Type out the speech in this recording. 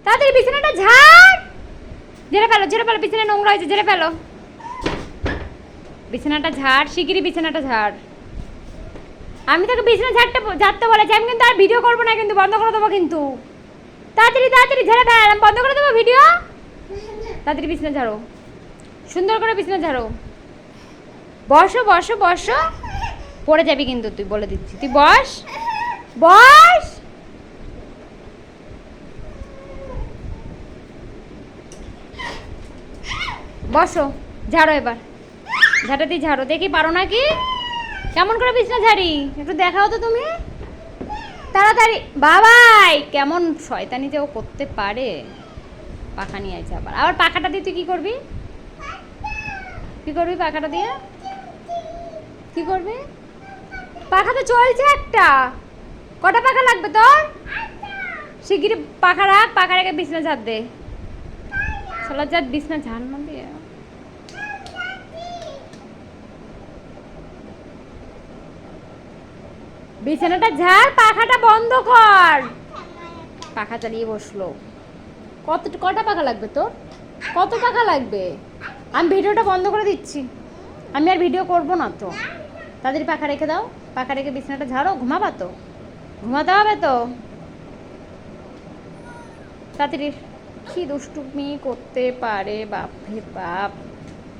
তাড়াতাড়ি বিছানাটা ঝাড়। ঝেড়ে ফেলো, ঝেড়ে ফেলো, বিছানা নোংরা হয়েছে, ঝেড়ে ফেলো। বিছানাটা ঝাড়, শিগগিরই বিছানাটা ঝাড়। আমি তোকে বিছানা ঝাড়তে বলেছি, আমি কিন্তু আর ভিডিও করবো না, কিন্তু বন্ধ করে দেবো কিন্তু। তাড়াতাড়ি তাড়াতাড়ি ঝেড়ে ফেল, আমি বন্ধ করে দেবো ভিডিও। তাড়াতাড়ি বিছানা ঝাড়ো, সুন্দর করে বিছানা ঝাড়ো। বসো বসো বসো, পড়ে যাবি কিন্তু তুই, বলে দিচ্ছি। তুই বস বস। বসো, ঝাড়ো এবার, ঝাঁটাতেই ঝাড়ো। দেখি পারো নাকি, কেমন করে বিছনা ঝাড়ি একটু দেখাও তো তুমি তাড়াতাড়ি। বাবাই কেমন শয়তানি যে ও করতে পারে। পাখা নিয়ে আছে আবার, আবার পাখাটা দিয়ে তুই কি করবি? কি করবি পাখাটা দিয়ে? কি করবি? পাখা তো চলছে একটা। কটা পাখা লাগবে তোর? শিগগিরই পাখা রাখ, পাখা রেখে বিছনা ঝাড় দে। চলো যা, বিছনা ঝাড় না দিয়ে। বিছানাটা ঝাড়, পাখাটা বন্ধ কর। পাখা চালিয়ে বসলো। কটা পাখা লাগবে তোর? কত পাখা লাগবে? আমি ভিডিওটা বন্ধ করে দিচ্ছি, আমি আর ভিডিও করব না তো। তাদের পাখা রেখে দাও, পাখা রেখে বিছানাটা ঝাড়ো। ঘুমাবা তো, ঘুমাতে হবে তো। তাড়াতাড়ি। কি দুষ্টুমি করতে পারে বাপ রে বাপ।